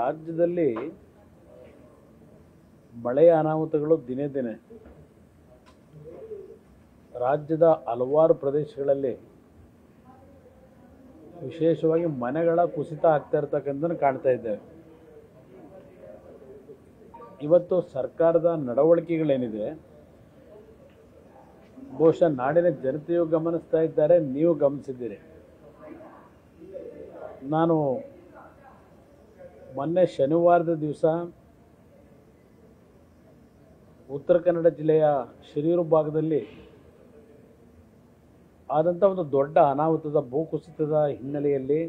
ರಾಜ್ಯದಲ್ಲಿ ಮಳೆಯ ಅನಾಹುತಗಳು ದಿನೇ ದಿನೇ ರಾಜ್ಯದ ಹಲವಾರು ಪ್ರದೇಶಗಳಲ್ಲಿ ವಿಶೇಷವಾಗಿ ಮನೆಗಳ ಕುಸಿತ ಆಗ್ತಾ ಇರತಕ್ಕಂಥದ್ದನ್ನು ಕಾಣ್ತಾ ಇದ್ದೇವೆ. ಇವತ್ತು ಸರ್ಕಾರದ ನಡವಳಿಕೆಗಳೇನಿದೆ ಬಹುಶಃ ನಾಡಿನ ಜನತೆಯು ಗಮನಿಸ್ತಾ ಇದ್ದಾರೆ, ನೀವು ಗಮನಿಸಿದ್ದೀರಿ. ನಾನು ಮೊನ್ನೆ ಶನಿವಾರದ ದಿವಸ ಉತ್ತರ ಕನ್ನಡ ಜಿಲ್ಲೆಯ ಶಿರೂರು ಭಾಗದಲ್ಲಿ ಆದಂಥ ಒಂದು ದೊಡ್ಡ ಅನಾಹುತದ ಭೂಕುಸಿತದ ಹಿನ್ನೆಲೆಯಲ್ಲಿ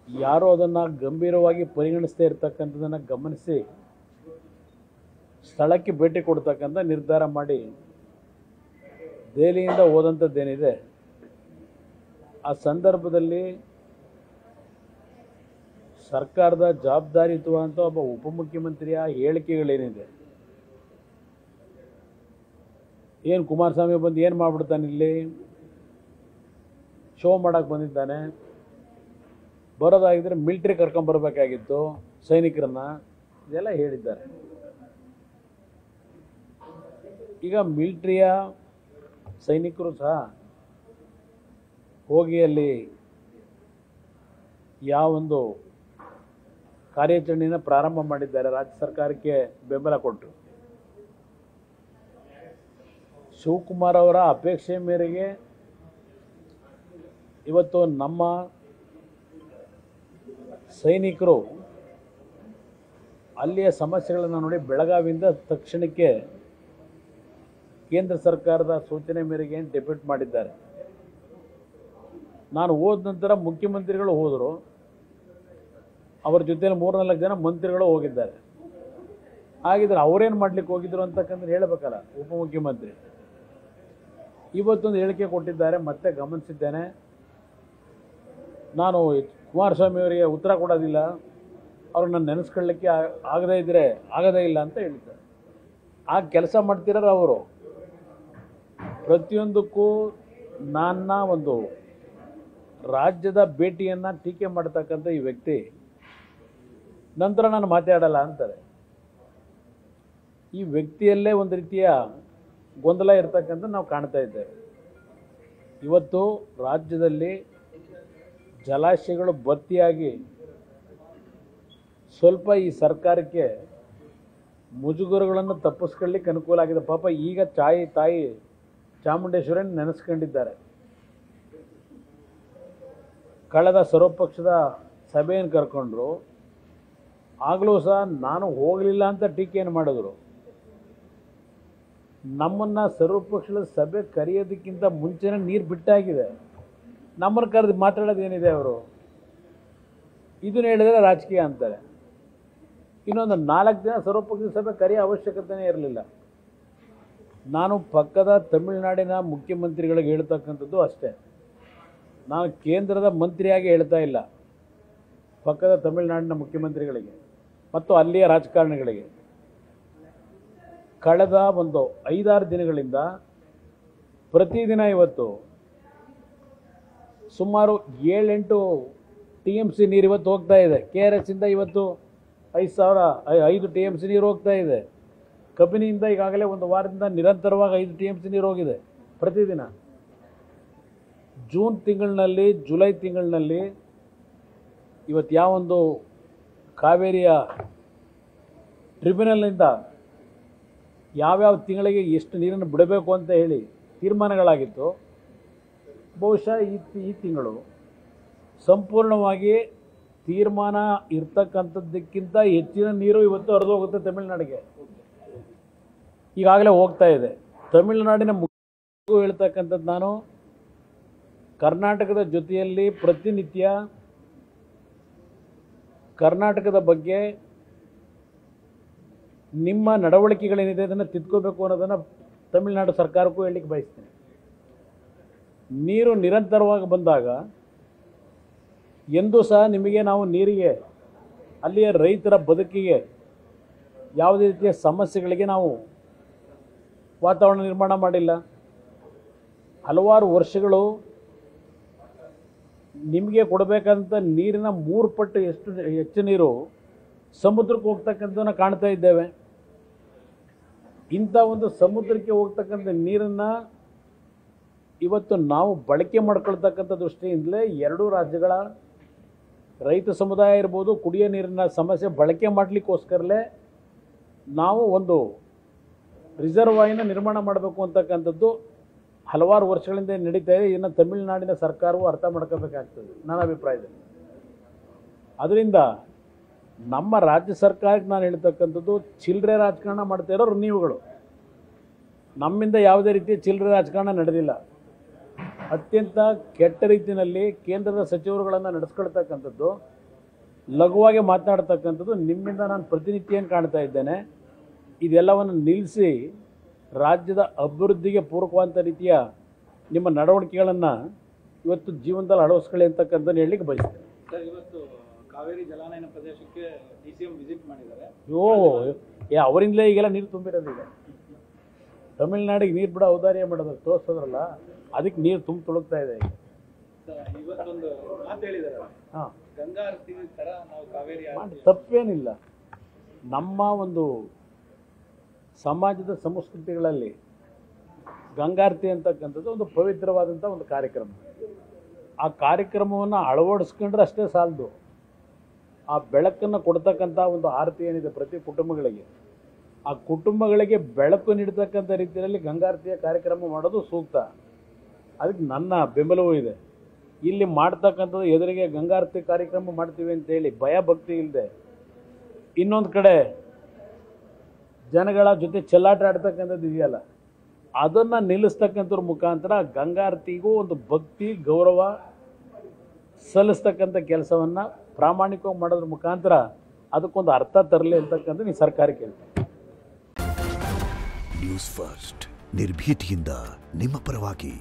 ಯಾರೂ ಅದನ್ನು ಗಂಭೀರವಾಗಿ ಪರಿಗಣಿಸದೇ ಇರತಕ್ಕಂಥದ್ದನ್ನು ಗಮನಿಸಿ ಸ್ಥಳಕ್ಕೆ ಭೇಟಿ ಕೊಡ್ತಕ್ಕಂಥ ನಿರ್ಧಾರ ಮಾಡಿ ದೆಹಲಿಯಿಂದ ಹೋದಂಥದ್ದೇನಿದೆ, ಆ ಸಂದರ್ಭದಲ್ಲಿ ಸರ್ಕಾರದ ಜವಾಬ್ದಾರಿಯುತವಾದಂಥ ಒಬ್ಬ ಉಪಮುಖ್ಯಮಂತ್ರಿಯ ಹೇಳಿಕೆಗಳೇನಿದೆ, ಏನು ಕುಮಾರಸ್ವಾಮಿ ಬಂದು ಏನು ಮಾಡಿಬಿಡ್ತಾನೆ, ಇಲ್ಲಿ ಶೋ ಮಾಡೋಕ್ಕೆ ಬಂದಿದ್ದಾನೆ, ಬರೋದಾಗಿದ್ದರೆ ಮಿಲಿಟ್ರಿ ಕರ್ಕೊಂಬರ್ಬೇಕಾಗಿತ್ತು ಸೈನಿಕರನ್ನ, ಇದೆಲ್ಲ ಹೇಳಿದ್ದಾರೆ. ಈಗ ಮಿಲಿಟ್ರಿಯ ಸೈನಿಕರು ಸಹ ಹೋಗಿ ಅಲ್ಲಿ ಯಾವೊಂದು ಕಾರ್ಯಾಚರಣೆಯನ್ನು ಪ್ರಾರಂಭ ಮಾಡಿದ್ದಾರೆ, ರಾಜ್ಯ ಸರ್ಕಾರಕ್ಕೆ ಬೆಂಬಲ ಕೊಟ್ಟು. ಶಿವಕುಮಾರ್ ಅವರ ಅಪೇಕ್ಷೆ ಮೇರೆಗೆ ಇವತ್ತು ನಮ್ಮ ಸೈನಿಕರು ಅಲ್ಲಿಯ ಸಮಸ್ಯೆಗಳನ್ನು ನೋಡಿ ಬೆಳಗಾವಿಯಿಂದ ತಕ್ಷಣಕ್ಕೆ ಕೇಂದ್ರ ಸರ್ಕಾರದ ಸೂಚನೆ ಮೇರೆಗೆ ಡೆಪ್ಯೂಟ್ ಮಾಡಿದ್ದಾರೆ. ನಾನು ಹೋದ ನಂತರ ಮುಖ್ಯಮಂತ್ರಿಗಳು ಹೋದರು, ಅವರ ಜೊತೆಯಲ್ಲಿ 3-4 ಜನ ಮಂತ್ರಿಗಳು ಹೋಗಿದ್ದಾರೆ. ಹಾಗಿದ್ರೆ ಅವರೇನು ಮಾಡ್ಲಿಕ್ಕೆ ಹೋಗಿದ್ರು ಅಂತಕ್ಕಂಥ ಹೇಳಬೇಕಲ್ಲ ಉಪಮುಖ್ಯಮಂತ್ರಿ. ಇವತ್ತೊಂದು ಹೇಳಿಕೆ ಕೊಟ್ಟಿದ್ದಾರೆ, ಮತ್ತೆ ಗಮನಿಸಿದ್ದೇನೆ. ನಾನು ಕುಮಾರಸ್ವಾಮಿ ಅವರಿಗೆ ಉತ್ತರ ಕೊಡೋದಿಲ್ಲ, ಅವ್ರನ್ನ ನೆನೆಸ್ಕೊಳ್ಳಿಕ್ಕೆ ಆಗದೇ ಇಲ್ಲ ಅಂತ ಹೇಳಿದ್ದಾರೆ. ಆ ಕೆಲಸ ಮಾಡ್ತಿರೋರು ಅವರು. ಪ್ರತಿಯೊಂದಕ್ಕೂ ನನ್ನ ಒಂದು ರಾಜ್ಯದ ಭೇಟಿಯನ್ನು ಟೀಕೆ ಮಾಡ್ತಕ್ಕಂಥ ಈ ವ್ಯಕ್ತಿ ನಂತರ ನಾನು ಮಾತಾಡಲ್ಲ ಅಂತಾರೆ. ಈ ವ್ಯಕ್ತಿಯಲ್ಲೇ ಒಂದು ರೀತಿಯ ಗೊಂದಲ ಇರತಕ್ಕಂಥ ನಾವು ಕಾಣ್ತಾ ಇದ್ದೇವೆ. ಇವತ್ತು ರಾಜ್ಯದಲ್ಲಿ ಜಲಾಶಯಗಳು ಭರ್ತಿಯಾಗಿ ಸ್ವಲ್ಪ ಈ ಸರ್ಕಾರಕ್ಕೆ ಮುಜುಗರಗಳನ್ನು ತಪ್ಪಿಸ್ಕೊಳ್ಳಿಕ್ಕೆ ಅನುಕೂಲ ಆಗಿದೆ. ಪಾಪ ಈಗ ತಾಯಿ ಚಾಮುಂಡೇಶ್ವರಿಯನ್ನು ನೆನೆಸ್ಕೊಂಡಿದ್ದಾರೆ. ಕಳೆದ ಸರ್ವಪಕ್ಷದ ಸಭೆಯನ್ನು ಕರ್ಕೊಂಡ್ರು, ಆಗಲೂ ಸಹ ನಾನು ಹೋಗಲಿಲ್ಲ ಅಂತ ಟೀಕೆಯನ್ನು ಮಾಡಿದ್ರು. ನಮ್ಮನ್ನು ಸರ್ವಪಕ್ಷದ ಸಭೆ ಕರೆಯೋದಕ್ಕಿಂತ ಮುಂಚೆನೇ ನೀರು ಬಿಟ್ಟಾಗಿದೆ. ನಮ್ಮನ್ನು ಕರೆದು ಮಾತಾಡೋದೇನಿದೆ ಅವರು? ಇದನ್ನು ಹೇಳಿದರೆ ರಾಜಕೀಯ ಅಂತಾರೆ. ಇನ್ನೊಂದು 4 ದಿನ ಸರ್ವಪಕ್ಷದ ಸಭೆ ಕರೆಯೋ ಅವಶ್ಯಕತೆಯೇ ಇರಲಿಲ್ಲ. ನಾನು ಪಕ್ಕದ ತಮಿಳುನಾಡಿನ ಮುಖ್ಯಮಂತ್ರಿಗಳಿಗೆ ಹೇಳ್ತಕ್ಕಂಥದ್ದು ಅಷ್ಟೇ. ನಾನು ಕೇಂದ್ರದ ಮಂತ್ರಿಯಾಗಿ ಹೇಳ್ತಾ ಇಲ್ಲ, ಪಕ್ಕದ ತಮಿಳುನಾಡಿನ ಮುಖ್ಯಮಂತ್ರಿಗಳಿಗೆ ಮತ್ತು ಅಲ್ಲಿಯ ರಾಜಕಾರಣಿಗಳಿಗೆ. ಕಳೆದ ಒಂದು 5-6 ದಿನಗಳಿಂದ ಪ್ರತಿದಿನ ಇವತ್ತು ಸುಮಾರು 7-8 TMC ನೀರು ಇವತ್ತು ಹೋಗ್ತಾ ಇದೆ. KRS ಇಂದ ಇವತ್ತು 5 TMC ನೀರು ಹೋಗ್ತಾ ಇದೆ. ಕಬಿನಿಯಿಂದ ಈಗಾಗಲೇ ಒಂದು ವಾರದಿಂದ ನಿರಂತರವಾಗಿ 5 TMC ನೀರು ಹೋಗಿದೆ ಪ್ರತಿದಿನ. ಜೂನ್ ತಿಂಗಳಿನಲ್ಲಿ, ಜುಲೈ ತಿಂಗಳಿನಲ್ಲಿ ಇವತ್ತು ಯಾವೊಂದು ಕಾವೇರಿಯ ಟ್ರಿಬ್ಯುನಲ್ನಿಂದ ಯಾವ್ಯಾವ ತಿಂಗಳಿಗೆ ಎಷ್ಟು ನೀರನ್ನು ಬಿಡಬೇಕು ಅಂತ ಹೇಳಿ ತೀರ್ಮಾನಗಳಾಗಿತ್ತು, ಬಹುಶಃ ಈ ತಿಂಗಳು ಸಂಪೂರ್ಣವಾಗಿ ತೀರ್ಮಾನ ಇರ್ತಕ್ಕಂಥದ್ದಕ್ಕಿಂತ ಹೆಚ್ಚಿನ ನೀರು ಇವತ್ತು ಹರಿದು ಹೋಗುತ್ತೆ ತಮಿಳುನಾಡಿಗೆ. ಈಗಾಗಲೇ ಹೋಗ್ತಾ ಇದೆ. ತಮಿಳುನಾಡಿನ ಮುಖ್ಯ ಹೇಳ್ತಕ್ಕಂಥದ್ದು, ನಾನು ಕರ್ನಾಟಕದ ಜೊತೆಯಲ್ಲಿ ಪ್ರತಿನಿತ್ಯ ಕರ್ನಾಟಕದ ಬಗ್ಗೆ ನಿಮ್ಮ ನಡವಳಿಕೆಗಳೇನಿದೆ ಅದನ್ನು ತಿದ್ಕೋಬೇಕು ಅನ್ನೋದನ್ನು ತಮಿಳುನಾಡು ಸರ್ಕಾರಕ್ಕೂ ಹೇಳಲಿಕ್ಕೆ ಬಯಸ್ತೀನಿ. ನೀರು ನಿರಂತರವಾಗಿ ಬಂದಾಗ ಎಂದೂ ಸಹ ನಿಮಗೆ ನಾವು ನೀರಿಗೆ, ಅಲ್ಲಿಯ ರೈತರ ಬದುಕಿಗೆ ಯಾವುದೇ ರೀತಿಯ ಸಮಸ್ಯೆಗಳಿಗೆ ನಾವು ವಾತಾವರಣ ನಿರ್ಮಾಣ ಮಾಡಿಲ್ಲ. ಹಲವಾರು ವರ್ಷಗಳು ನಿಮಗೆ ಕೊಡಬೇಕಂತ ನೀರಿನ 3 ಪಟ್ಟು ಹೆಚ್ಚು ನೀರು ಸಮುದ್ರಕ್ಕೆ ಹೋಗ್ತಕ್ಕಂಥದ್ದನ್ನು ಕಾಣ್ತಾ ಇದ್ದೇವೆ. ಇಂಥ ಒಂದು ಸಮುದ್ರಕ್ಕೆ ಹೋಗ್ತಕ್ಕಂಥ ನೀರನ್ನು ಇವತ್ತು ನಾವು ಬಳಕೆ ಮಾಡ್ಕೊಳ್ತಕ್ಕಂಥ ದೃಷ್ಟಿಯಿಂದಲೇ ಎರಡೂ ರಾಜ್ಯಗಳ ರೈತ ಸಮುದಾಯ ಇರ್ಬೋದು, ಕುಡಿಯೋ ನೀರಿನ ಸಮಸ್ಯೆ ಬಳಕೆ ಮಾಡಲಿಕ್ಕೋಸ್ಕರಲೇ ನಾವು ಒಂದು ರಿಸರ್ವಾಯರ್ನ ನಿರ್ಮಾಣ ಮಾಡಬೇಕು ಅಂತಕ್ಕಂಥದ್ದು ಹಲವಾರು ವರ್ಷಗಳಿಂದ ನಡೀತಾ ಇದೆ. ಇದನ್ನು ತಮಿಳುನಾಡಿನ ಸರ್ಕಾರವು ಅರ್ಥ ಮಾಡ್ಕೋಬೇಕಾಗ್ತದೆ ನನ್ನ ಅಭಿಪ್ರಾಯದಲ್ಲಿ. ಅದರಿಂದ ನಮ್ಮ ರಾಜ್ಯ ಸರ್ಕಾರಕ್ಕೆ ನಾನು ಹೇಳ್ತಕ್ಕಂಥದ್ದು, ಚಿಲ್ಲರೆ ರಾಜಕಾರಣ ಮಾಡ್ತಾ ಇರೋರು ನೀವುಗಳು. ನಮ್ಮಿಂದ ಯಾವುದೇ ರೀತಿಯ ಚಿಲ್ಲರೆ ರಾಜಕಾರಣ ನಡೆದಿಲ್ಲ. ಅತ್ಯಂತ ಕೆಟ್ಟ ರೀತಿಯಲ್ಲಿ ಕೇಂದ್ರದ ಸಚಿವರುಗಳನ್ನು ನಡೆಸ್ಕೊಳ್ತಕ್ಕಂಥದ್ದು, ಲಘುವಾಗಿ ಮಾತನಾಡ್ತಕ್ಕಂಥದ್ದು ನಿಮ್ಮಿಂದ ನಾನು ಪ್ರತಿನಿತ್ಯ ಕಾಣ್ತಾ ಇದ್ದೇನೆ. ಇದೆಲ್ಲವನ್ನು ನಿಲ್ಲಿಸಿ ರಾಜ್ಯದ ಅಭಿವೃದ್ಧಿಗೆ ಪೂರಕವಾದಂಥ ರೀತಿಯ ನಿಮ್ಮ ನಡವಳಿಕೆಗಳನ್ನು ಇವತ್ತು ಜೀವನದಲ್ಲಿ ಅಳವಡಿಸ್ಕೊಳ್ಳಿ ಅಂತಕ್ಕಂಥದ್ದು ಹೇಳಲಿಕ್ಕೆ ಬಯಸ್ತೇನೆ. ಸರ್, ಇವತ್ತು ಕಾವೇರಿ ಜಲಾನಯನ ಪ್ರದೇಶಕ್ಕೆ DCM ವಿಸಿಟ್ ಮಾಡಿದ್ದಾರೆ. ಅವರಿಂದಲೇ ಈಗೆಲ್ಲ ನೀರು ತುಂಬಿರೋದು. ಈಗ ತಮಿಳ್ನಾಡಿಗೆ ನೀರು ಬಿಡೋ ಔದಾರ್ಯ ಮಾಡೋದು ತೋರಿಸೋದ್ರಲ್ಲ, ಅದಕ್ಕೆ ನೀರು ತುಳುಕ್ತಾ ಇದೆ. ಇವತ್ತೊಂದು ಮಾತು ಹೇಳಿದ್ದಾರೆ, ಗಂಗಾ ಆರತಿ ಥರ ನಾವು ಕಾವೇರಿ ಮಾಡಿ ತಪ್ಪೇನಿಲ್ಲ. ನಮ್ಮ ಒಂದು ಸಮಾಜದ ಸಂಸ್ಕೃತಿಗಳಲ್ಲಿ ಗಂಗಾರತಿ ಅಂತಕ್ಕಂಥದ್ದು ಒಂದು ಪವಿತ್ರವಾದಂಥ ಒಂದು ಕಾರ್ಯಕ್ರಮ. ಆ ಕಾರ್ಯಕ್ರಮವನ್ನು ಅಳವಡಿಸ್ಕೊಂಡ್ರೆ ಅಷ್ಟೇ ಸಾಲದು. ಆ ಬೆಳಕನ್ನು ಕೊಡ್ತಕ್ಕಂಥ ಒಂದು ಆರತಿ ಏನಿದೆ ಪ್ರತಿ ಕುಟುಂಬಗಳಿಗೆ, ಆ ಕುಟುಂಬಗಳಿಗೆ ಬೆಳಕು ನೀಡ್ತಕ್ಕಂಥ ರೀತಿಯಲ್ಲಿ ಗಂಗಾರತಿಯ ಕಾರ್ಯಕ್ರಮ ಮಾಡೋದು ಸೂಕ್ತ. ಅದಕ್ಕೆ ನನ್ನ ಬೆಂಬಲವೂ ಇದೆ. ಇಲ್ಲಿ ಮಾಡ್ತಕ್ಕಂಥದ್ದು ಎದುರಿಗೆ ಗಂಗಾರತಿ ಕಾರ್ಯಕ್ರಮ ಮಾಡ್ತೀವಿ ಅಂತೇಳಿ ಭಯ ಭಕ್ತಿ ಇಲ್ಲದೆ, ಇನ್ನೊಂದು ಕಡೆ ಜನಗಳ ಜೊತೆ ಚೆಲ್ಲಾಟ ಆಡ್ತಕ್ಕಂಥದ್ದು ಇದೆಯಲ್ಲ, ಅದನ್ನು ನಿಲ್ಲಿಸ್ತಕ್ಕಂಥವ್ರ ಮುಖಾಂತರ ಗಂಗಾರತಿಗೂ ಒಂದು ಭಕ್ತಿ ಗೌರವ ಸಲ್ಲಿಸ್ತಕ್ಕಂಥ ಕೆಲಸವನ್ನು ಪ್ರಾಮಾಣಿಕವಾಗಿ ಮಾಡೋದ್ರ ಮುಖಾಂತರ ಅದಕ್ಕೊಂದು ಅರ್ಥ ತರಲಿ ಅಂತಕ್ಕಂಥ ನೀವು ಸರ್ಕಾರಕ್ಕೆ ಹೇಳ್ತೀನಿ. ನ್ಯೂಸ್ ಫಸ್ಟ್ ನಿರ್ಭೀತಿಯಿಂದ ನಿಮ್ಮ ಪರವಾಗಿ.